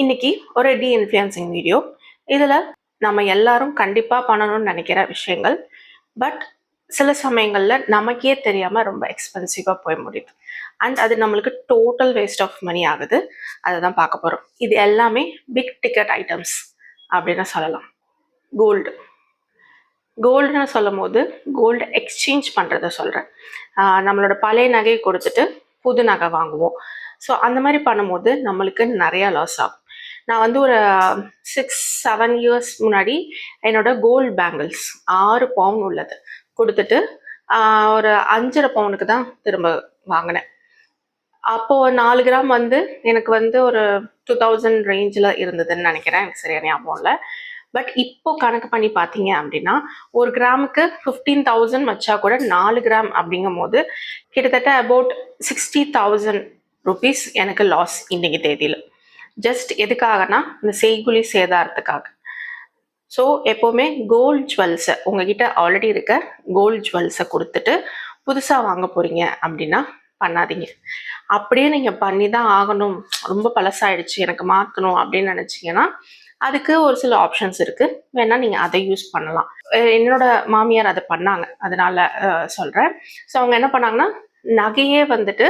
இன்னைக்கு ஒரு influencing video. இதில் நம்ம எல்லாரும் கண்டிப்பாக பண்ணணும்னு நினைக்கிற விஷயங்கள், பட் சில சமயங்களில் நமக்கே தெரியாமல் ரொம்ப எக்ஸ்பென்சிவாக போய் முடியுது. அண்ட் அது நம்மளுக்கு டோட்டல் வேஸ்ட் ஆஃப் மணி ஆகுது. அதை தான் பார்க்க போகிறோம். இது எல்லாமே பிக் டிக்கெட் ஐட்டம்ஸ் அப்படின்னு சொல்லலாம். கோல்டுன்னு சொல்லும் போது கோல்டு எக்ஸ்சேஞ்ச் பண்ணுறத சொல்கிறேன். நம்மளோட பழைய நகையை கொடுத்துட்டு புது நகை வாங்குவோம். ஸோ அந்த மாதிரி பண்ணும்போது நம்மளுக்கு நிறையா லாஸ் ஆகும். நான் வந்து ஒரு 6-7 இயர்ஸ் முன்னாடி என்னோட கோல்டு பேங்கிள்ஸ் 6 பவுன் உள்ளது கொடுத்துட்டு ஒரு 5.5 பவுனுக்கு தான் திரும்ப வாங்கினேன். அப்போது 4 கிராம் வந்து எனக்கு வந்து ஒரு 2000 ரேஞ்சில் இருந்ததுன்னு நினைக்கிறேன், எனக்கு சரியான ஞாபகம் இல்லை. பட் இப்போ கணக்கு பண்ணி பார்த்தீங்க அப்படின்னா ஒரு கிராமுக்கு 15,000 வச்சா கூட 4 கிராம் அப்படிங்கும் போது கிட்டத்தட்ட அபவுட் 60,000 ருபீஸ் எனக்கு லாஸ் இன்னைக்கு தேதியில். ஜஸ்ட் எதுக்காகனா இந்த செய்குலி சேதாரத்துக்காக. ஸோ எப்போவுமே கோல்ட் ஜுவல்ஸை உங்ககிட்ட ஆல்ரெடி இருக்க கோல்ட் ஜுவல்ஸை கொடுத்துட்டு புதுசாக வாங்க போகிறீங்க அப்படின்னா பண்ணாதீங்க. அப்படியே நீங்கள் பண்ணி தான் ஆகணும், ரொம்ப பழசாயிடுச்சு எனக்கு மாற்றணும் அப்படின்னு நினச்சிங்கன்னா அதுக்கு ஒரு சில ஆப்ஷன்ஸ் இருக்குது, வேணால் நீங்கள் அதை யூஸ் பண்ணலாம். என்னோட மாமியார் அதை பண்ணாங்க, அதனால் சொல்கிறேன். ஸோ அவங்க என்ன பண்ணாங்கன்னா நகையே வந்துட்டு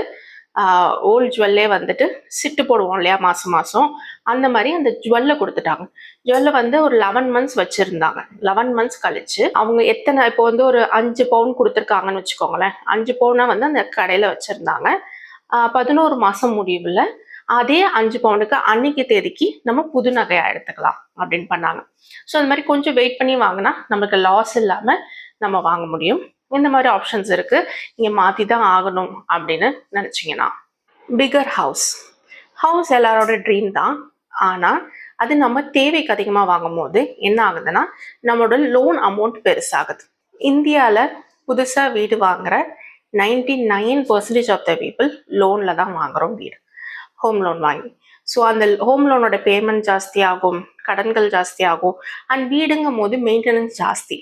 ஓல்டு ஜுவல்லே வந்துட்டு சிட்டு போடுவோம் இல்லையா மாதம் மாதம், அந்த மாதிரி அந்த ஜுவல்லை கொடுத்துட்டாங்க. ஜுவல்லை வந்து ஒரு 11 மந்த்ஸ் வச்சுருந்தாங்க. 11 மந்த்ஸ் கழிச்சு அவங்க எத்தனை இப்போ வந்து ஒரு 5 பவுன் கொடுத்துருக்காங்கன்னு வச்சுக்கோங்களேன். 5 பவுனை வந்து அந்த கடையில் வச்சுருந்தாங்க. 11 மாதம் முடிவில் அதே 5 பவுனுக்கு அன்னைக்கு தேதிக்கு நம்ம புது நகையாக எடுத்துக்கலாம் அப்படின்னு பண்ணாங்க. ஸோ அந்த மாதிரி கொஞ்சம் வெயிட் பண்ணி வாங்கினா நமக்கு லாஸ் இல்லாமல் நம்ம வாங்க முடியும். இந்த மாதிரி ஆப்ஷன்ஸ் இருக்குது. நீங்கள் மாற்றி தான் ஆகணும் அப்படின்னு நினச்சிங்கன்னா. பிகர் ஹவுஸ் எல்லாரோட ட்ரீம் தான். ஆனால் அது நம்ம தேவைக்கு அதிகமாக வாங்கும் போது என்ன ஆகுதுன்னா நம்மளோட லோன் அமௌண்ட் பெருசாகுது. இந்தியாவில் புதுசாக வீடு வாங்குற 99% ஆஃப் த பீப்புள் லோனில் தான் வாங்குகிறோம் வீடு, ஹோம் லோன் வாங்கி. ஸோ அந்த ஹோம் லோனோட பேமெண்ட் ஜாஸ்தியாகும், கடன்கள் ஜாஸ்தியாகும். அண்ட் வீடுங்கும் போது மெயின்டெனன்ஸ் ஜாஸ்தி.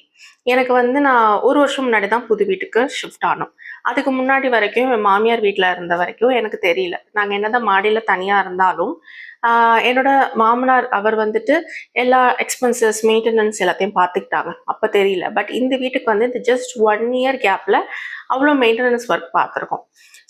எனக்கு வந்து நான் 1 வருஷம் முன்னாடி தான் புது வீட்டுக்கு ஷிஃப்ட் ஆனோம். அதுக்கு முன்னாடி வரைக்கும் என் மாமியார் வீட்டில் இருந்த வரைக்கும் எனக்கு தெரியல. நாங்கள் என்னதான் மாடியில் தனியாக இருந்தாலும் என்னோட மாமனார் அவர் வந்துட்டு எல்லா எக்ஸ்பென்சஸ் மெயின்டெனன்ஸ் எல்லாத்தையும் பார்த்துக்கிட்டாங்க. அப்போ தெரியல. பட் இந்த வீட்டுக்கு வந்து இந்த ஜஸ்ட் 1 இயர் கேப்பில் அவ்வளோ மெயின்டெனன்ஸ் ஒர்க் பார்த்துருக்கோம்.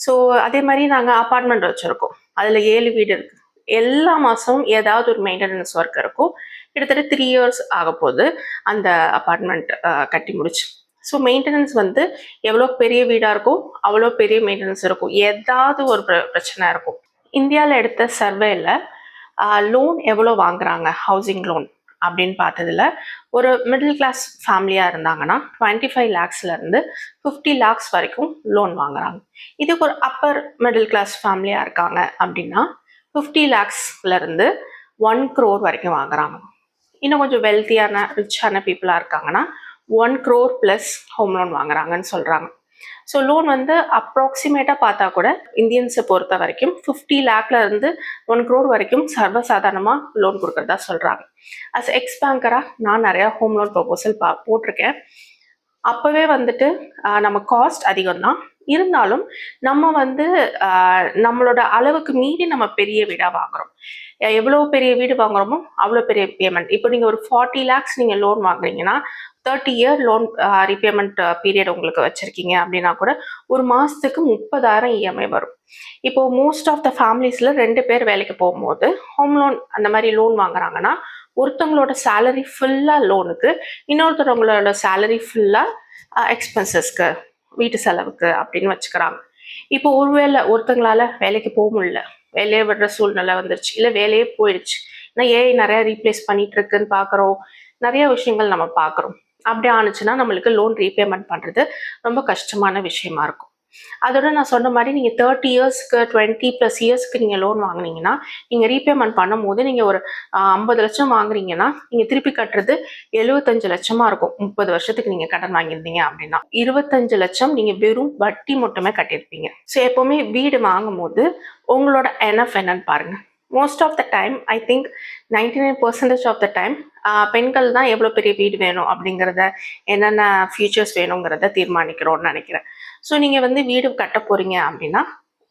ஸோ அதே மாதிரி நாங்கள் அப்பார்ட்மெண்ட் வச்சுருக்கோம். அதில் 7 வீடு இருக்குது. எல்லா மாதமும் ஏதாவது ஒரு மெயின்டெனன்ஸ் ஒர்க் இருக்கும். கிட்டத்தட்ட 3 இயர்ஸ் ஆக போகுது அந்த அப்பார்ட்மெண்ட் கட்டி முடிச்சு. ஸோ மெயின்டெனன்ஸ் வந்து எவ்வளோ பெரிய வீடாக இருக்கும் அவ்வளோ பெரிய மெயின்டெனன்ஸ் இருக்கும். ஏதாவது ஒரு பிரச்சனை இருக்கும். இந்தியாவில் எடுத்த சர்வேல லோன் எவ்வளோ வாங்குறாங்க ஹவுசிங் லோன் அப்படின்னு பார்த்ததுல ஒரு மிடில் கிளாஸ் ஃபேமிலியாக இருந்தாங்கன்னா 25 lakhsலேருந்து 50 lakhs வரைக்கும் லோன் வாங்குறாங்க. இதுக்கு ஒரு அப்பர் மிடில் கிளாஸ் ஃபேமிலியாக இருக்காங்க அப்படின்னா 50 lakhsலேருந்து 1 crore வரைக்கும் வாங்குறாங்க. இன்னும் கொஞ்சம் வெல்த்தியான ரிச்சான பீப்புளாக இருக்காங்கன்னா 1 crore ப்ளஸ் ஹோம் லோன் வாங்குறாங்கன்னு சொல்கிறாங்க. ஸோ லோன் வந்து அப்ராக்சிமேட்டாக பார்த்தா கூட இந்தியன்ஸை பொறுத்த வரைக்கும் 50 lakhலேருந்து 1 crore வரைக்கும் சர்வசாதாரணமாக லோன் கொடுக்குறதா சொல்கிறாங்க. அஸ் எக்ஸ் பேங்கராக நான் நிறையா ஹோம் லோன் ப்ரொபோசல் போட்டிருக்கேன். அப்போவே வந்துட்டு நம்ம காஸ்ட் அதிகம்தான், இருந்தாலும் நம்ம வந்து நம்மளோட அளவுக்கு மீறி நம்ம பெரிய வீடாக வாங்குகிறோம். எவ்வளோ பெரிய வீடு வாங்குகிறோமோ அவ்வளோ பெரிய பேமெண்ட். இப்போ நீங்கள் ஒரு 40 lakhs நீங்கள் லோன் வாங்குறீங்கன்னா 30 year லோன் ரீபேமெண்ட் பீரியட் உங்களுக்கு வச்சுருக்கீங்க அப்படின்னா கூட ஒரு மாதத்துக்கு 30,000 இஎம்ஐ வரும். இப்போது மோஸ்ட் ஆஃப் த ஃபேமிலிஸில் 2 பேர் வேலைக்கு போகும்போது ஹோம் லோன் அந்த மாதிரி லோன் வாங்குறாங்கன்னா ஒருத்தவங்களோட சேலரி ஃபுல்லாக லோனுக்கு, இன்னொருத்தவங்களோட சேலரி ஃபுல்லாக எக்ஸ்பென்சஸ்க்கு, வீட்டு செலவுக்கு அப்படின்னு வச்சுக்கிறாங்க. இப்போ ஒருவேளை ஒருத்தங்களால வேலைக்கு போக முடியல, வேலையை விடுற சூழ்நிலை வந்துருச்சு, இல்லை வேலையே போயிடுச்சு, ஏன்னா ஏஐ நிறையா ரீப்ளேஸ் பண்ணிட்டு இருக்குன்னு பார்க்குறோம், நிறைய விஷயங்கள் நம்ம பார்க்குறோம். அப்படி ஆணுச்சுன்னா நம்மளுக்கு லோன் ரீபேமெண்ட் பண்ணுறது ரொம்ப கஷ்டமான விஷயமா இருக்கும். அதோட நான் சொன்ன மாதிரி நீங்கள் 30 இயர்ஸ்க்கு 20+ இயர்ஸ்க்கு நீங்கள் லோன் வாங்கினீங்கன்னா நீங்கள் ரீபேமெண்ட் பண்ணும் போது நீங்கள் ஒரு 50 லட்சம் வாங்குறீங்கன்னா நீங்கள் திருப்பி கட்டுறது 75 லட்சமாக இருக்கும். 30 வருஷத்துக்கு நீங்கள் கடன் வாங்கியிருந்தீங்க அப்படின்னா 25 லட்சம் நீங்கள் வெறும் வட்டி மட்டுமே கட்டியிருப்பீங்க. ஸோ எப்போவுமே வீடு வாங்கும் போது உங்களோட என்எஃப் என்னன்னு பாருங்கள். Most of the time I think 99% of the time பெண்கள் தான் எவ்வளோ பெரிய வீடு வேணும் அப்படிங்கிறத, என்னென்ன ஃபியூச்சர்ஸ் வேணுங்கிறத தீர்மானிக்கிறோன்னு நினைக்கிறேன். ஸோ நீங்கள் வந்து வீடு கட்ட போகிறீங்க அப்படின்னா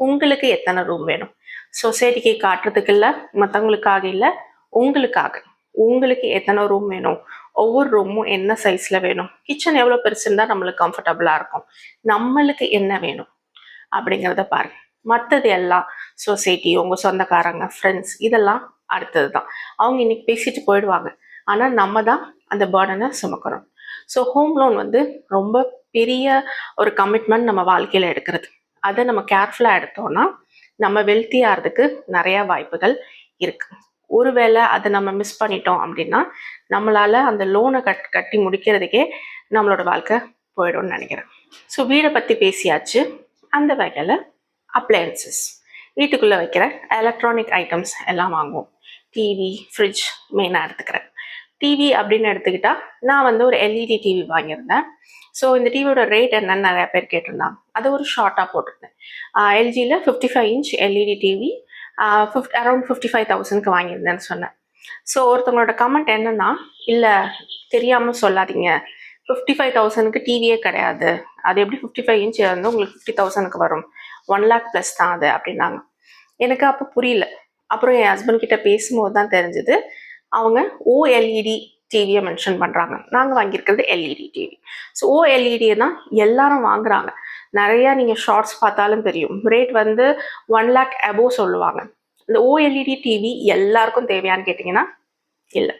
உங்களுக்கு எத்தனை ரூம் வேணும்? சொசைட்டிக்கு காட்டுறதுக்கு இல்லை, மற்றவங்களுக்காக இல்லை, உங்களுக்காக. உங்களுக்கு எத்தனை ரூம் வேணும், ஒவ்வொரு ரூமும் என்ன சைஸில் வேணும், கிச்சன் எவ்வளோ பெருசு இருந்தால் நம்மளுக்கு கம்ஃபர்டபுளாக இருக்கும், நம்மளுக்கு என்ன வேணும் அப்படிங்கிறத பாருங்க. மற்றது எல்லாம் சொசைட்டி, உங்கள் சொந்தக்காரங்க, ஃப்ரெண்ட்ஸ், இதெல்லாம் அடுத்தது தான். அவங்க இன்னைக்கு பேசிட்டு போயிடுவாங்க, ஆனால் நம்ம தான் அந்த பேர்டனை சுமக்கணும். ஸோ ஹோம் லோன் வந்து ரொம்ப பெரிய ஒரு கமிட்மெண்ட் நம்ம வாழ்க்கையில் எடுக்கிறது. அதை நம்ம கேர்ஃபுல்லாக எடுத்தோம்னா நம்ம வெல்த்தி ஆகிறதுக்கு நிறையா வாய்ப்புகள் இருக்குது. ஒருவேளை அதை நம்ம மிஸ் பண்ணிட்டோம் அப்படின்னா நம்மளால் அந்த லோனை கட்டி முடிக்கிறதுக்கே நம்மளோட வாழ்க்கை போயிடும்னு நினைக்கிறேன். ஸோ வீடை பற்றி பேசியாச்சு. அந்த வகையில் அப்ளையன்சஸ், வீட்டுக்குள்ளே வைக்கிற எலக்ட்ரானிக் ஐட்டம்ஸ் எல்லாம் வாங்குவோம். டிவி, ஃப்ரிட்ஜ் மெயினாக எடுத்துக்கிறேன். டிவி அப்படின்னு எடுத்துக்கிட்டால் நான் வந்து ஒரு எல்இடி டிவி வாங்கியிருந்தேன். ஸோ இந்த டிவியோட ரேட் என்னன்னு நிறையா பேர் கேட்டிருந்தாங்க. அதை ஒரு ஷார்ட்டாக போட்டிருந்தேன். எல்ஜியில் 55 இன்ச் எல்இடி டிவி அரௌண்ட் 55,000க்கு வாங்கியிருந்தேன்னு சொன்னேன். ஸோ ஒருத்தவங்களோட கமெண்ட் என்னன்னா, இல்லை தெரியாமல் சொல்லாதீங்க, 55,000க்கு டிவியே கிடையாது, அது எப்படி 55 இன்ச் வந்து உங்களுக்கு 50,000க்கு வரும், 1 lakh ப்ளஸ் தான் அது அப்படின்னாங்க. எனக்கு அப்போ புரியல. அப்புறம் என் ஹஸ்பண்ட் கிட்ட பேசும்போது தான் தெரிஞ்சுது, அவங்க ஓஎல்இடி டிவியை மென்ஷன் பண்ணுறாங்க. நாங்கள் வாங்கியிருக்கிறது எல்இடி டிவி. ஸோ ஓஎல்இடியை தான் எல்லாரும் வாங்குறாங்க. நிறையா நீங்கள் ஷார்ட்ஸ் பார்த்தாலும் தெரியும், ரேட் வந்து 1 lakh அபோவ் சொல்லுவாங்க. இந்த ஓஎல்இடி டிவி எல்லாருக்கும் தேவையான்னு கேட்டிங்கன்னா இல்லை.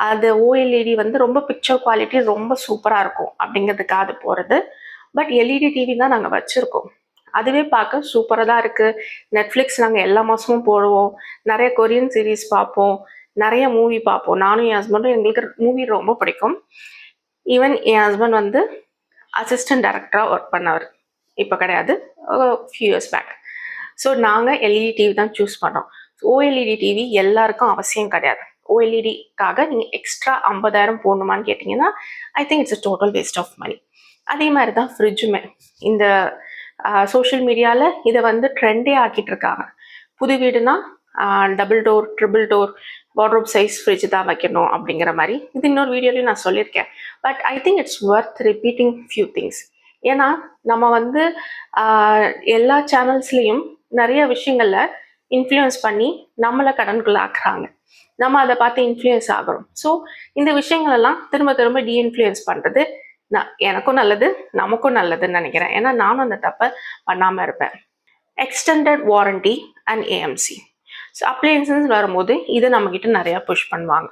அது ஓஎல்இடி வந்து ரொம்ப பிக்சர் குவாலிட்டி ரொம்ப சூப்பராக இருக்கும் அப்படிங்கிறதுக்காக அது போகிறது. பட் எல்இடி டிவி தான் நாங்கள் வச்சுருக்கோம். அதுவே பார்க்க சூப்பராக தான் இருக்குது. நெட்ஃப்ளிக்ஸ் நாங்கள் எல்லா மாதமும் போடுவோம், நிறைய கொரியன் சீரீஸ் பார்ப்போம், நிறைய மூவி பார்ப்போம். நானும் என் ஹஸ்பண்டும், எங்களுக்கு மூவி ரொம்ப பிடிக்கும். ஈவன் என் ஹஸ்பண்ட் வந்து அசிஸ்டன்ட் டைரக்டராக ஒர்க் பண்ணவர், இப்போ கிடையாது, ஃபியூ இயர்ஸ் பேக். ஸோ நாங்கள் எல்இடி டிவி தான் சூஸ் பண்ணோம். ஓஎல்இடி டிவி எல்லாருக்கும் அவசியம் கிடையாது. ஓஎல்இடிக்காக நீங்கள் எக்ஸ்ட்ரா 50,000 போடணுமான்னு கேட்டிங்கன்னா I think it's a total waste of money. அதே மாதிரி தான் ஃப்ரிட்ஜுமே. இந்த சோஷியல் மீடியாவில் இதை வந்து ட்ரெண்டே ஆக்கிட்டு இருக்காங்க. புது வீடுனா double door, triple door, wardrobe size fridge தான் வைக்கணும் அப்படிங்கிற மாதிரி. இது இன்னொரு வீடியோலையும் நான் சொல்லியிருக்கேன். But I think it's worth repeating few things. ஏன்னா நம்ம வந்து எல்லா சேனல்ஸ்லேயும் நிறைய விஷயங்களில் இன்ஃப்ளூயன்ஸ் பண்ணி நம்மளை கடனுக்குள்ள ஆக்குறாங்க. நம்ம அதை பார்த்து இன்ஃப்ளூயன்ஸ் ஆகிறோம். ஸோ இந்த விஷயங்களெல்லாம் திரும்ப திரும்ப டீஇன்ஃப்ளூயன்ஸ் பண்ணுறது எனக்கும் நல்லது, நமக்கும் நல்லதுன்னு நினைக்கிறேன். ஏன்னா நானும் அந்த தப்பை பண்ணாமல் இருப்பேன். Extended warranty and AMC. So appliances வரும்போது இதை நம்மக்கிட்ட நிறையா புஷ் பண்ணுவாங்க.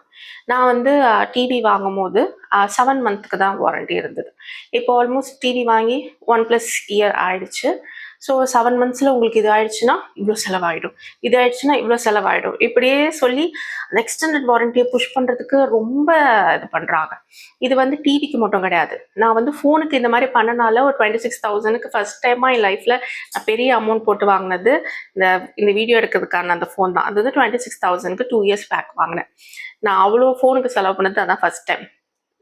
நான் வந்து டிவி வாங்கும் போது 7 மந்த்துக்கு தான் வாரண்டி இருந்தது. இப்போ ஆல்மோஸ்ட் டிவி வாங்கி 1+ இயர் ஆயிடுச்சு. ஸோ 7 மந்த்ஸில் உங்களுக்கு இது ஆயிடுச்சுன்னா இவ்வளோ செலவாயிடும், இது ஆயிடுச்சுன்னா இவ்வளோ செலவாயிடும், இப்படியே சொல்லி அந்த எக்ஸ்டெண்டட் வாரண்டியை புஷ் பண்ணுறதுக்கு ரொம்ப இது பண்ணுறாங்க. இது வந்து டிவிக்கு மட்டும் கிடையாது. நான் வந்து ஃபோனுக்கு இந்த மாதிரி பண்ணனால ஒரு 26,000க்கு ஃபர்ஸ்ட் டைமாக என் லைஃப்பில் நான் பெரிய அமௌண்ட் போட்டு வாங்கினது இந்த வீடியோ எடுக்கிறதுக்கான அந்த ஃபோன் தான். அது வந்து 26,000க்கு 2 இயர்ஸ் பேக் வாங்கினேன். நான் அவ்வளோ ஃபோனுக்கு செலவு பண்ணது அதான் ஃபர்ஸ்ட் டைம்.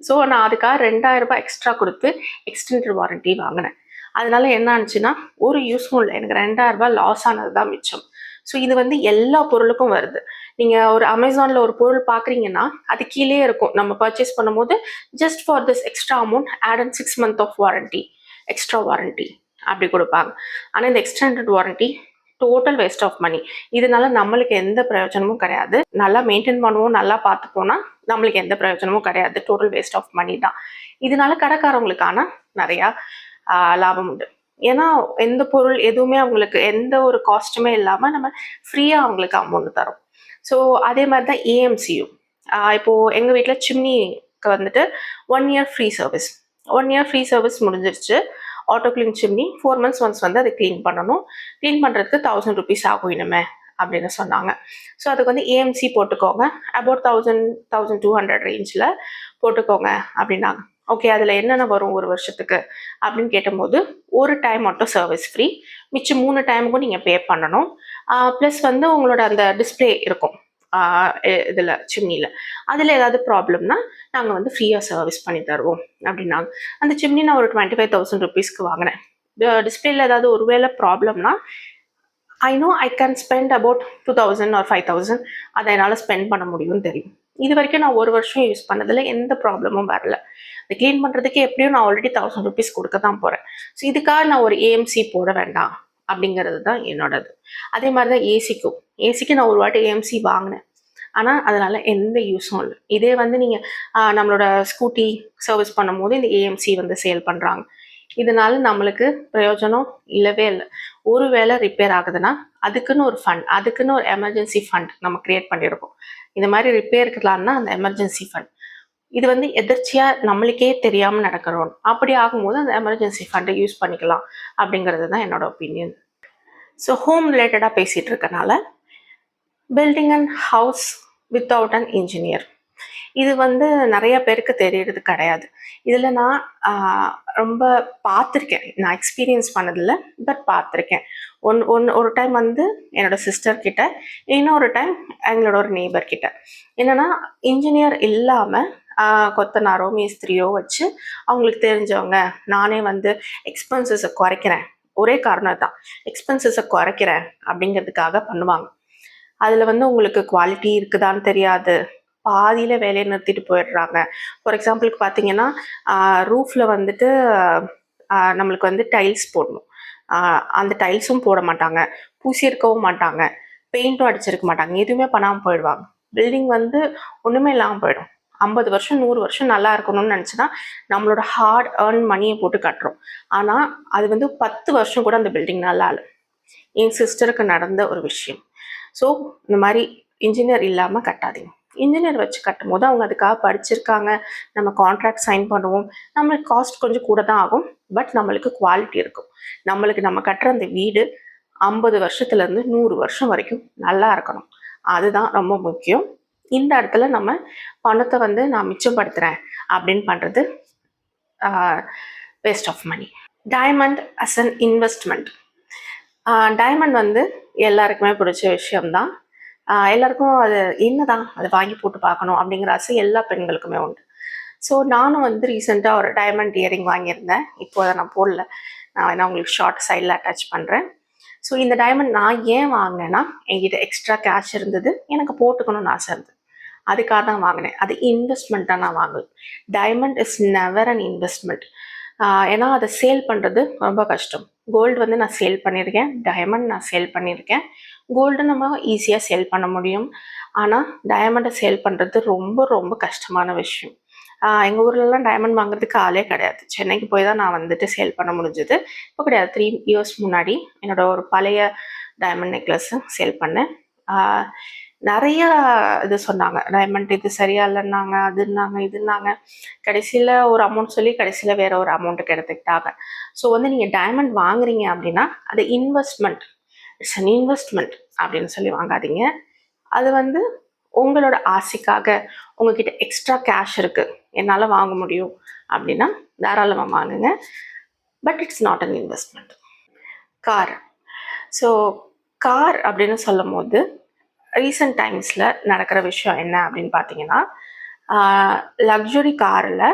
ஸோ நான் அதுக்காக 2,000 ரூபாய் எக்ஸ்ட்ரா கொடுத்து எக்ஸ்டெண்டட் வாரண்டி வாங்கினேன். அதனால என்ன ஆச்சுன்னா ஒரு யூஸ்ஃபுல் இல்லை, எனக்கு 2,000 ரூபாய் லாஸ் ஆனது தான் மிச்சம். ஸோ இது வந்து எல்லா பொருளுக்கும் வருது. நீங்கள் ஒரு அமேசானில் ஒரு பொருள் பார்க்குறீங்கன்னா அது கீழே இருக்கும், நம்ம பர்ச்சேஸ் பண்ணும்போது just for this extra amount add and 6 months of warranty, extra warranty அப்படி கொடுப்பாங்க. ஆனால் இந்த extended warranty total waste of money. இதனால நம்மளுக்கு எந்த பிரயோஜனமும் கிடையாது. நல்லா மெயின்டைன் பண்ணுவோம், நல்லா பார்த்துப்போனா நம்மளுக்கு எந்த பிரயோஜனமும் கிடையாது. டோட்டல் வேஸ்ட் ஆஃப் மணி தான். இதனால கடைக்காரவங்களுக்கான நிறையா லாபம் உண்டு. ஏன்னா எந்த பொருள் எதுவுமே அவங்களுக்கு எந்த ஒரு காஸ்ட்டுமே இல்லாமல் நம்ம ஃப்ரீயாக அவங்களுக்கு அமௌண்ட் தரோம். ஸோ அதே மாதிரி தான் ஏஎம்சியும். இப்போது எங்கள் வீட்டில் சிம்னிக்கு வந்துட்டு 1 year free service. 1 year free service முடிஞ்சிருச்சு. Auto clean chimney 4 months once வந்து அதை க்ளீன் பண்ணணும். க்ளீன் பண்ணுறதுக்கு 1,000 rupees ஆகும் இனிமே அப்படின்னு சொன்னாங்க. ஸோ அதுக்கு வந்து ஏஎம்சி போட்டுக்கோங்க, அபவுட் 1,200 ரேஞ்சில் போட்டுக்கோங்க அப்படின்னாங்க. ஓகே, அதில் என்னென்ன வரும் ஒரு வருஷத்துக்கு அப்படின்னு கேட்டபோது ஒரு டைம் மட்டும் சர்வீஸ் ஃப்ரீ, மிச்சம் 3 டைமுக்கும் நீங்கள் பே பண்ணணும். ப்ளஸ் வந்து உங்களோட அந்த டிஸ்பிளே இருக்கும் இதில் சிம்னியில், அதில் ஏதாவது ப்ராப்ளம்னா நாங்கள் வந்து ஃப்ரீயாக சர்வீஸ் பண்ணி தருவோம் அப்படின்னாங்க. அந்த சிம்னி நான் ஒரு 25,000 rupeesக்கு வாங்கினேன். டிஸ்பிளேல ஏதாவது ஒரு வேளை ப்ராப்ளம்னா I know I can spend about 2,000 or 5,000 அதை என்னால் ஸ்பெண்ட் பண்ண முடியும்னு தெரியும். இது வரைக்கும் நான் ஒரு வருஷம் யூஸ் பண்ணதில் எந்த ப்ராப்ளமும் வரல. அதை க்ளீன் பண்ணுறதுக்கு எப்படியும் நான் ஆல்ரெடி 1,000 rupees கொடுக்க தான் போகிறேன். ஸோ இதுக்காக நான் ஒரு ஏஎம்சி போட வேண்டாம் அப்படிங்கிறது தான் என்னோடது. அதே மாதிரி தான் ஏசிக்கு நான் ஒரு வாட்டி ஏஎம்சி வாங்கினேன். ஆனால் அதனால எந்த யூஸும் இல்லை. இதே வந்து நீங்கள் நம்மளோட ஸ்கூட்டி சர்வீஸ் பண்ணும்போது இந்த ஏஎம்சி வந்து சேல் பண்ணுறாங்க. இதனால நம்மளுக்கு பிரயோஜனம் இல்லவே இல்லை. ஒரு வேளை ரிப்பேர் ஆகுதுன்னா அதுக்குன்னு ஒரு ஃபண்ட், அதுக்குன்னு ஒரு எமர்ஜென்சி ஃபண்ட் நம்ம கிரியேட் பண்ணியிருக்கோம். இந்த மாதிரி ரிப்பேருக்குலான்னா அந்த எமர்ஜென்சி ஃபண்ட் இது வந்து எதிர்ச்சியாக நம்மளுக்கே தெரியாமல் நடக்கிறோம். அப்படி ஆகும்போது அந்த எமர்ஜென்சி ஃபண்டை யூஸ் பண்ணிக்கலாம் அப்படிங்கிறது தான் என்னோட ஒப்பீனியன். ஸோ ஹோம் ரிலேட்டடாக பேசிகிட்டு இருக்கனால building and house without an engineer இது வந்து நிறைய பேருக்கு தெரியறது கிடையாது. இதில் நான் ரொம்ப பார்த்துருக்கேன். நான் எக்ஸ்பீரியன்ஸ் பண்ணதில்லை, பட் பார்த்துருக்கேன். ஒரு டைம் வந்து என்னோட சிஸ்டர் கிட்ட, இன்னொரு டைம் எங்களோட ஒரு நெய்பர் கிட்ட. என்னென்னா இன்ஜினியர் இல்லாமல் கொத்தனாரோ மேஸ்திரியோ வச்சு அவங்களுக்கு தெரிஞ்சவங்க நானே வந்து எக்ஸ்பென்சஸை குறைக்கிறேன், ஒரே காரணம் தான் எக்ஸ்பென்சஸை குறைக்கிறேன் அப்படிங்கிறதுக்காக பண்ணுவாங்க. அதில் வந்து உங்களுக்கு குவாலிட்டி இருக்குதான்னு தெரியாது, பாதியில் வேலையை நிறுத்திட்டு போயிடுறாங்க. ஃபார் எக்ஸாம்பிளுக்கு பார்த்தீங்கன்னா ரூஃபில் வந்துட்டு நம்மளுக்கு வந்து டைல்ஸ் போடணும், அந்த டைல்ஸும் போட மாட்டாங்க, பூசியிருக்கவும் மாட்டாங்க, பெயிண்ட்டும் அடிச்சிருக்க மாட்டாங்க, எதுவுமே பண்ணாமல் போயிடுவாங்க. பில்டிங் வந்து ஒன்றுமே இல்லாமல் போயிடும். 50 வருஷம் 100 வருஷம் நல்லா இருக்கணும்னு நினச்சினா நம்மளோட ஹார்ட் ஏர்ன் மணியை போட்டு கட்டுறோம். ஆனால் அது வந்து 10 வருஷம் கூட அந்த பில்டிங் நல்லா இல்லை. என் சிஸ்டருக்கு நடந்த ஒரு விஷயம். ஸோ இந்த மாதிரி இன்ஜினியர் இல்லாமல் கட்டாதீங்க. இன்ஜினியர் வச்சு கட்டும் போது அவங்க அதுக்காக படிச்சிருக்காங்க, நம்ம கான்ட்ராக்ட் சைன் பண்ணுவோம், நம்மளுக்கு காஸ்ட் கொஞ்சம் கூட தான் ஆகும், பட் நம்மளுக்கு குவாலிட்டி இருக்கும். நம்மளுக்கு நம்ம கட்டுற அந்த வீடு 50 வருஷத்துலேருந்து 100 வருஷம் வரைக்கும் நல்லா இருக்கணும். அதுதான் ரொம்ப முக்கியம். இந்த இடத்துல நம்ம பணத்தை வந்து நான் மிச்சப்படுத்துகிறேன் அப்படின்னு பண்ணுறது waste of money. Diamond as an investment. Diamond வந்து எல்லாருக்குமே பிடிச்ச விஷயம்தான். எல்லாருக்கும் அது என்னதான் அதை வாங்கி போட்டு பார்க்கணும் அப்படிங்கிற ஆசை எல்லா பெண்களுக்குமே உண்டு. ஸோ நானும் வந்து ரீசெண்டாக ஒரு டைமண்ட் இயரிங் வாங்கியிருந்தேன். இப்போ அதை நான் போடல, நான் வேணா உங்களுக்கு ஷார்ட் சைடில் அட்டாச் பண்ணுறேன். ஸோ இந்த டைமண்ட் நான் ஏன் வாங்கினேன்னா, என்கிட்ட எக்ஸ்ட்ரா கேஷ் இருந்தது, எனக்கு போட்டுக்கணும்னு ஆசை இருந்தது, அதுக்காக தான் வாங்கினேன். அது இன்வெஸ்ட்மெண்ட்டாக நான் வாங்கல. Diamond is never an investment. ஏன்னா அதை சேல் பண்ணுறது ரொம்ப கஷ்டம். கோல்டு வந்து நான் சேல் பண்ணியிருக்கேன், டைமண்ட் நான் சேல் பண்ணியிருக்கேன். கோல்டு நம்ம ஈஸியாக சேல் பண்ண முடியும், ஆனால் டைமண்டை சேல் பண்ணுறது ரொம்ப ரொம்ப கஷ்டமான விஷயம். எங்கள் ஊர்லலாம் டைமண்ட் வாங்குறதுக்கு ஆளே கிடையாது. சென்னைக்கு போய் தான் நான் வந்துட்டு சேல் பண்ண முடிஞ்சது. இப்போ கிடையாது, 3 இயர்ஸ் முன்னாடி என்னோட ஒரு பழைய டைமண்ட் நெக்லஸ் சேல் பண்ணேன். நிறைய இது சொன்னாங்க, டைமண்ட் இது சரியா இல்லைன்னாங்க, அதுன்னாங்க இதுன்னாங்க. கடைசியில் ஒரு அமௌண்ட் சொல்லி கடைசியில் வேற ஒரு அமௌண்ட்டுக்கு எடுத்துக்கிட்டாங்க. ஸோ வந்து நீங்கள் டைமண்ட் வாங்குறீங்க அப்படின்னா அது இன்வெஸ்ட்மெண்ட், இட்ஸ் அன் இன்வெஸ்ட்மெண்ட் அப்படின்னு சொல்லி வாங்காதீங்க. அது வந்து உங்களோட ஆசைக்காக, உங்ககிட்ட எக்ஸ்ட்ரா கேஷ் இருக்குது, என்னால் வாங்க முடியும் அப்படின்னா தாராளமாக வாங்குங்க, but it's not an investment. Car. So car அப்படின்னு சொல்லும் போது ரீசெண்ட் டைம்ஸில் நடக்கிற விஷயம் என்ன அப்படின்னு பார்த்தீங்கன்னா, லக்ஸுரி காரில்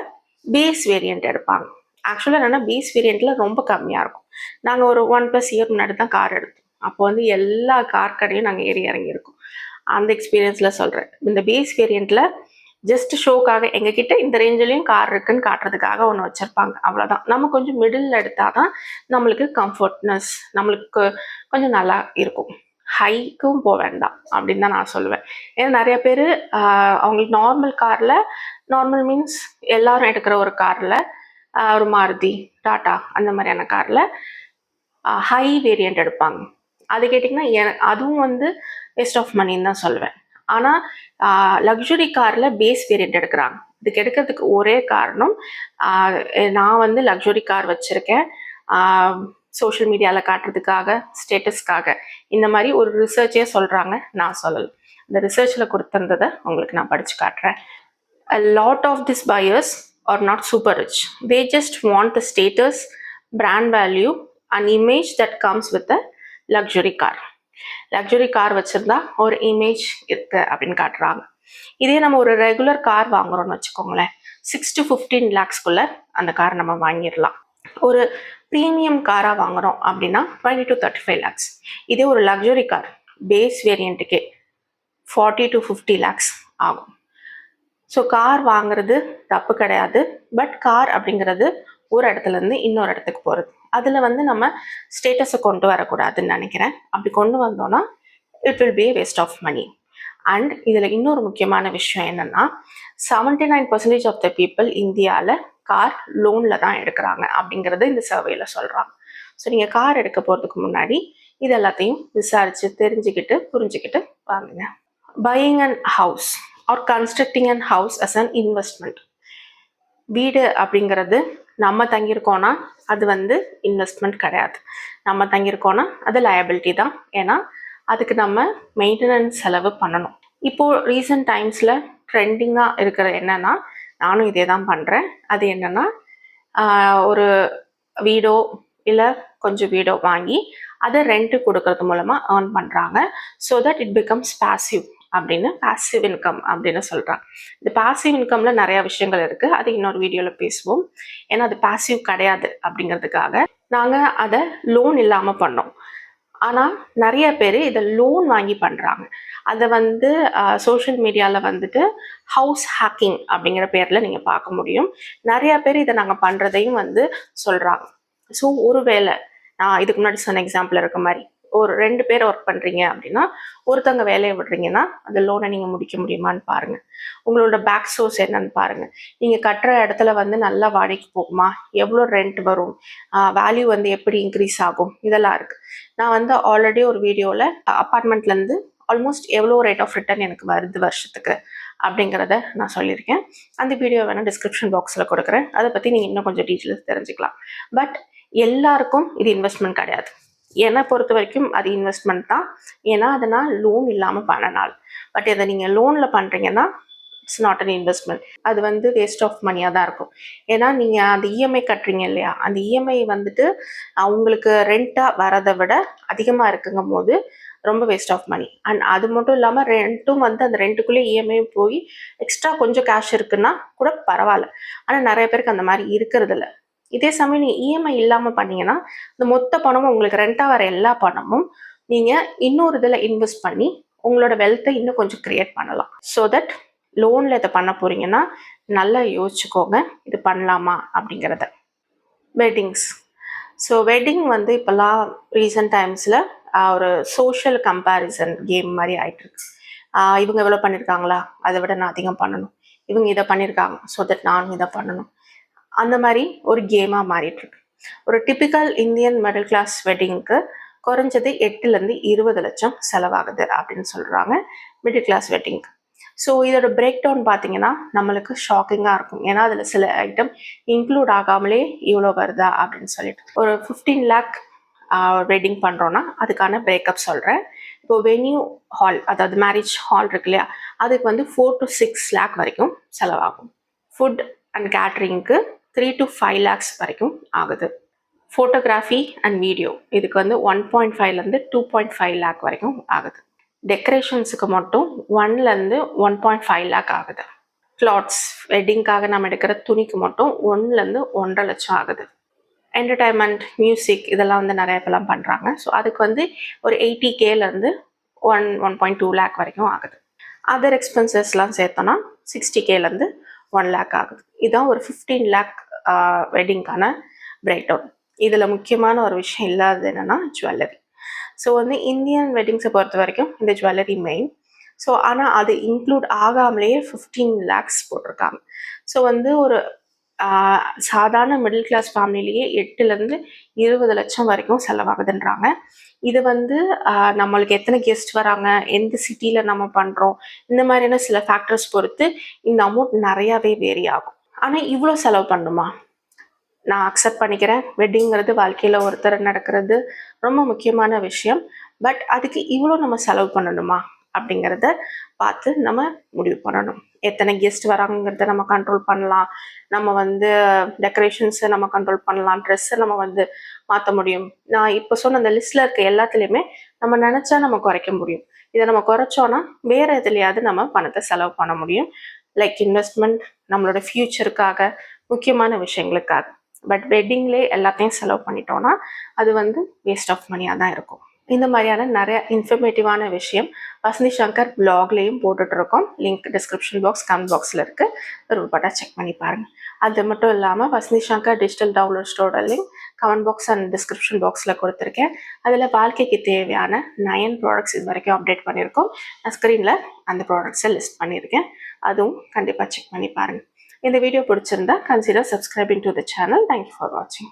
பேஸ் வேரியண்ட் எடுப்பாங்க. ஆக்சுவலாக என்னென்னா பேஸ் வேரியண்ட்டில் ரொம்ப கம்மியாக இருக்கும். நாங்கள் ஒரு 1+ இயர் முன்னாடி தான் கார் எடுத்தோம். அப்போ வந்து எல்லா கார் கடையும் நாங்கள் ஏறி இறங்கியிருக்கோம். அந்த எக்ஸ்பீரியன்ஸில் சொல்கிறேன். இந்த பேஸ் வேரியண்ட்டில் ஜஸ்ட் ஷோக்காக எங்ககிட்ட இந்த ரேஞ்சிலையும் கார் இருக்குன்னு காட்டுறதுக்காக ஒன்று வச்சுருப்பாங்க, அவ்வளோதான். நம்ம கொஞ்சம் மிடில் எடுத்தால் தான் நம்மளுக்கு கம்ஃபர்ட்னஸ், நம்மளுக்கு கொஞ்சம் நல்லா இருக்கும். ஹைக்கும் போக வேண்டாம் அப்படின்னு தான் நான் சொல்லுவேன். ஏன்னா நிறைய பேர் அவங்களுக்கு நார்மல் காரில், நார்மல் மீன்ஸ் எல்லாரும் எடுக்கிற ஒரு காரில், ஒரு மாருதி, டாட்டா அந்த மாதிரியான காரில் ஹை வேரியண்ட் எடுப்பாங்க. அது கேட்டிங்கன்னா அதுவும் வந்து வேஸ்ட் ஆஃப் மணின்னு தான் சொல்லுவேன். ஆனால் லக்ஸுரி காரில் பேஸ் வேரியண்ட் எடுக்கிறாங்க. இதுக்கு எடுக்கிறதுக்கு ஒரே காரணம், நான் வந்து லக்ஸுரி கார் வச்சுருக்கேன், சோஷியல் மீடியாவில் காட்டுறதுக்காக, ஸ்டேட்டஸ்க்காக, இந்த மாதிரி ஒரு ரிசர்ச்சே சொல்கிறாங்க, நான் சொல்லலை. இந்த ரிசர்ச்சில் கொடுத்துருந்ததை உங்களுக்கு நான் படித்து காட்டுறேன். A lot of these buyers are not super rich. They just want the status, brand value and image that comes with a luxury car. Luxury car வச்சுருந்தா ஒரு இமேஜ் இருக்குது அப்படின்னு காட்டுறாங்க. இதே நம்ம ஒரு ரெகுலர் கார் வாங்குறோம்னு வச்சுக்கோங்களேன், 6 to 15 lakhsக்குள்ளே அந்த கார் நம்ம வாங்கிடலாம். ஒரு ப்ரீமியம் காராக வாங்குகிறோம் அப்படின்னா 20 to 35 lakhs. இதே ஒரு லக்ஸுரி கார் பேஸ் வேரியண்ட்டுக்கே 40 to 50 lakhs ஆகும். ஸோ கார் வாங்குறது தப்பு கிடையாது, பட் கார் அப்படிங்கிறது ஒரு இடத்துலேருந்து இன்னொரு இடத்துக்கு போகிறது. அதில் வந்து நம்ம ஸ்டேட்டஸை கொண்டு வரக்கூடாதுன்னு நினைக்கிறேன். அப்படி கொண்டு வந்தோன்னா it will be waste of money. And இதில் இன்னொரு முக்கியமான விஷயம் என்னென்னா 79% ஆஃப் த பீப்புள் இந்தியாவில் கார் லோனில் தான் எடுக்கிறாங்க அப்படிங்கிறது இந்த சர்வேயில் சொல்கிறாங்க. ஸோ நீங்கள் கார் எடுக்க போகிறதுக்கு முன்னாடி இது எல்லாத்தையும் விசாரித்து தெரிஞ்சுக்கிட்டு புரிஞ்சுக்கிட்டு வாங்குங்க. Buying and house or constructing and house as an investment. வீடு அப்படிங்கிறது நம்ம தங்கியிருக்கோன்னா அது வந்து இன்வெஸ்ட்மெண்ட் கிடையாது. நம்ம தங்கியிருக்கோன்னா அது லயபிலிட்டி தான். ஏன்னா அதுக்கு நம்ம மெயின்டெனன்ஸ் செலவு பண்ணணும். இப்போது ரீசன்ட் டைம்ஸில் ட்ரெண்டிங்காக இருக்கிற என்னென்னா, நானும் இதே தான் பண்ணுறேன். அது என்னென்னா ஒரு வீடோ இல்லை கொஞ்சம் வீடோ வாங்கி அதை ரெண்ட்டு கொடுக்கறது மூலமாக ஏர்ன் பண்ணுறாங்க. So that it becomes passive அப்படின்னு, பாசிவ் இன்கம் அப்படின்னு சொல்கிறாங்க. இந்த பாசிவ் இன்கமில் நிறையா விஷயங்கள் இருக்குது. அது இன்னொரு வீடியோவில் பேசுவோம். ஏன்னா அது பாசிவ் கிடையாது அப்படிங்கிறதுக்காக நாங்கள் அதை லோன் இல்லாமல் பண்ணோம். ஆனால் நிறைய பேர் இதை லோன் வாங்கி பண்ணுறாங்க. அதை வந்து சோஷியல் மீடியாவில் வந்துட்டு ஹவுஸ் ஹேக்கிங் அப்படிங்கிற பேரில் நீங்கள் பார்க்க முடியும். நிறையா பேர் இதை நாங்கள் பண்ணுறதையும் வந்து சொல்கிறாங்க. ஸோ ஒருவேளை நான் இதுக்கு முன்னாடி சொன்ன எக்ஸாம்பிள் இருக்க மாதிரி ஒரு 2 பேர் ஒர்க் பண்ணுறீங்க அப்படின்னா, ஒருத்தங்க வேலையை விடுறீங்கன்னா அந்த லோனை நீங்கள் முடிக்க முடியுமான்னு பாருங்கள். உங்களோட பேக் சோர்ஸ் என்னன்னு பாருங்கள். நீங்கள் கட்டுற இடத்துல வந்து நல்லா வாடகைக்கு போகுமா, எவ்வளோ ரெண்ட் வரும், வேல்யூ வந்து எப்படி இன்க்ரீஸ் ஆகும், இதெல்லாம் இருக்குது. நான் வந்து ஆல்ரெடி ஒரு வீடியோவில் அப்பார்ட்மெண்ட்லேருந்து ஆல்மோஸ்ட் எவ்வளோ ரேட் ஆஃப் ரிட்டர்ன் எனக்கு வருது வருஷத்துக்கு அப்படிங்கிறத நான் சொல்லியிருக்கேன். அந்த வீடியோ வேணால் டிஸ்கிரிப்ஷன் பாக்ஸில் கொடுக்குறேன். அதை பற்றி நீங்கள் இன்னும் கொஞ்சம் டீட்டெயில்ஸ் தெரிஞ்சுக்கலாம். பட் எல்லாருக்கும் இது இன்வெஸ்ட்மெண்ட் கிடையாது. என்னை பொறுத்த வரைக்கும் அது இன்வெஸ்ட்மெண்ட் தான். ஏன்னா அதை நான் லோன் இல்லாமல் பண்ணனால. பட் இதை நீங்கள் லோனில் பண்ணுறீங்கன்னா இட்ஸ் நாட் அன் இன்வெஸ்ட்மெண்ட். அது வந்து வேஸ்ட் ஆஃப் மணியாக தான் இருக்கும். ஏன்னா நீங்கள் அந்த இஎம்ஐ கட்டுறீங்க இல்லையா, அந்த இஎம்ஐ வந்துட்டு உங்களுக்கு ரெண்ட்டாக வரதை விட அதிகமாக இருக்குங்கும் போது ரொம்ப வேஸ்ட் ஆஃப் மணி. அண்ட் அது மட்டும் இல்லாமல் ரெண்ட்டும் வந்து அந்த ரெண்ட்டுக்குள்ளே இஎம்ஐ போய் எக்ஸ்ட்ரா கொஞ்சம் கேஷ் இருக்குன்னா கூட பரவாயில்ல. ஆனால் நிறைய பேருக்கு அந்த மாதிரி இருக்கிறது இல்லை. இதே சமயம் நீங்கள் இஎம்ஐ இல்லாமல் பண்ணீங்கன்னா இந்த மொத்த பணமும் உங்களுக்கு ரெண்ட்டாக வர எல்லா பணமும் நீங்கள் இன்னொரு இதில் இன்வெஸ்ட் பண்ணி உங்களோட வெல்த்தை இன்னும் கொஞ்சம் க்ரியேட் பண்ணலாம். ஸோ தட் லோனில் இதை பண்ண போகிறீங்கன்னா நல்லா யோசிச்சுக்கோங்க இது பண்ணலாமா அப்படிங்கிறத. வெட்டிங்ஸ். ஸோ வெட்டிங் வந்து இப்போல்லாம் ரீசன்ட் டைம்ஸில் ஒரு சோஷியல் கம்பேரிசன் கேம் மாதிரி ஆகிட்டுருக்கு. இவங்க எவ்வளோ பண்ணியிருக்காங்களா, அதை விட நான் அதிகம் பண்ணணும், இவங்க இதை பண்ணியிருக்காங்க ஸோ தட் நானும் இதை பண்ணணும், அந்த மாதிரி ஒரு கேமாக மாறிட்டுருக்கு. ஒரு டிப்பிக்கல் இந்தியன் மிடில் கிளாஸ் வெட்டிங்க்கு குறைஞ்சது 8 to 20 லட்சம் செலவாகுது அப்படின்னு சொல்கிறாங்க மிடில் கிளாஸ் வெட்டிங்க்கு. ஸோ இதோட பிரேக் டவுன் பார்த்தீங்கன்னா நம்மளுக்கு ஷாக்கிங்காக இருக்கும். ஏன்னா அதில் சில ஐட்டம் இன்க்ளூட் ஆகாமலே இவ்வளோ வருதா அப்படின்னு சொல்லிட்டு. ஒரு 15 lakh வெட்டிங் பண்ணுறோன்னா அதுக்கான பிரேக்கப் சொல்கிறேன். இப்போது வென்யூ ஹால், அதாவது மேரேஜ் ஹால் இருக்கு இல்லையா, அதுக்கு வந்து 4 to 6 lakh வரைக்கும் செலவாகும். ஃபுட் அண்ட் கேட்ரிங்க்கு 3 to 5 lakhs வரைக்கும் ஆகுது. ஃபோட்டோகிராஃபி அண்ட் வீடியோ இதுக்கு வந்து 1.5 to 2.5 lakh வரைக்கும் ஆகுது. டெக்கரேஷன்ஸுக்கு மட்டும் 1 to 1.5 lakh ஆகுது. கிளாத்ஸ், வெட்டிங்காக நம்ம எடுக்கிற துணிக்கு மட்டும் 1 to 1.5 லட்சம் ஆகுது. என்டர்டைன்மெண்ட், மியூசிக் இதெல்லாம் வந்து நிறைய பேர்லாம் பண்ணுறாங்க. ஸோ அதுக்கு வந்து ஒரு 80K 1.2 lakh வரைக்கும் ஆகுது. அதர் எக்ஸ்பென்சஸ்லாம் சேர்த்தோன்னா 60K 1 lakh ஆகுது. இதுதான் ஒரு 15 lakh வெட்டிங்கான பிரேக் டவுன். இதில் முக்கியமான ஒரு விஷயம் இல்லாதது என்னென்னா ஜுவல்லரி. ஸோ வந்து இந்தியன் வெட்டிங்ஸை பொறுத்த வரைக்கும் இந்த ஜுவல்லரி மெயின். ஸோ ஆனால் அது இன்க்ளூட் ஆகாமலேயே 15 lakhs போட்டிருக்காங்க. ஸோ வந்து ஒரு சாதாரண மிடில் கிளாஸ் ஃபேமிலிலேயே 8 to 20 லட்சம் வரைக்கும் செலவாகுதுன்றாங்க. இது வந்து நம்மளுக்கு எத்தனை கெஸ்ட் வராங்க, எந்த சிட்டியில் நம்ம பண்ணுறோம், இந்த மாதிரியான சில ஃபேக்டர்ஸ் பொறுத்து இந்த அமௌண்ட் நிறையாவே வேரி ஆகும். ஆனால் இவ்வளோ செலவு பண்ணுமா? நான் அக்செப்ட் பண்ணிக்கிறேன், வெட்டிங்கிறது வாழ்க்கையில் ஒருத்தர் நடக்கிறது ரொம்ப முக்கியமான விஷயம். பட் அதுக்கு இவ்வளோ நம்ம செலவு பண்ணணுமா அப்படிங்கிறத பார்த்து நம்ம முடிவு பண்ணணும். எத்தனை கெஸ்ட் வராங்கிறத நம்ம கண்ட்ரோல் பண்ணலாம், நம்ம வந்து டெக்கரேஷன்ஸை நம்ம கண்ட்ரோல் பண்ணலாம், ட்ரெஸ்ஸை நம்ம வந்து மாற்ற முடியும். நான் இப்போ சொன்ன அந்த லிஸ்ட்டில் இருக்க எல்லாத்துலேயுமே நம்ம நினச்சா நம்ம குறைக்க முடியும். இதை நம்ம குறைச்சோன்னா வேறு எதுலையாவது நம்ம பணத்தை செலவு பண்ண முடியும். லைக் இன்வெஸ்ட்மெண்ட், நம்மளோட ஃப்யூச்சருக்காக, முக்கியமான விஷயங்களுக்காக. பட் வெட்டிங்லேயே எல்லாத்தையும் செலவு பண்ணிட்டோன்னா அது வந்து வேஸ்ட் ஆஃப் மணியாக தான் இருக்கும். இந்த மாதிரியான நிறைய இன்ஃபர்மேட்டிவான விஷயம் வசந்தி சங்கர் பிளாக்லேயும் போட்டுட்ருக்கோம். லிங்க் டிஸ்கிரிப்ஷன் பாக்ஸ் கமெண்ட் பாக்ஸில் இருக்குது, விருப்பப்பட்டா செக் பண்ணி பாருங்கள். அது மட்டும் இல்லாமல் வசந்தி சங்கர் டிஜிட்டல் டவுன்லோட் ஸ்டோரோட link comment box and description பாக்ஸில் கொடுத்துருக்கேன். அதில் வாழ்க்கைக்கு தேவையான 9 ப்ராடக்ட்ஸ் இது வரைக்கும் அப்டேட் பண்ணியிருக்கோம். நான் ஸ்க்ரீனில் அந்த ப்ராடக்ட்ஸை லிஸ்ட் பண்ணியிருக்கேன், அதுவும் கண்டிப்பாக செக் பண்ணி பாருங்கள். இந்த வீடியோ பிடிச்சிருந்தா consider subscribing to the channel. Thank you for வாட்சிங்.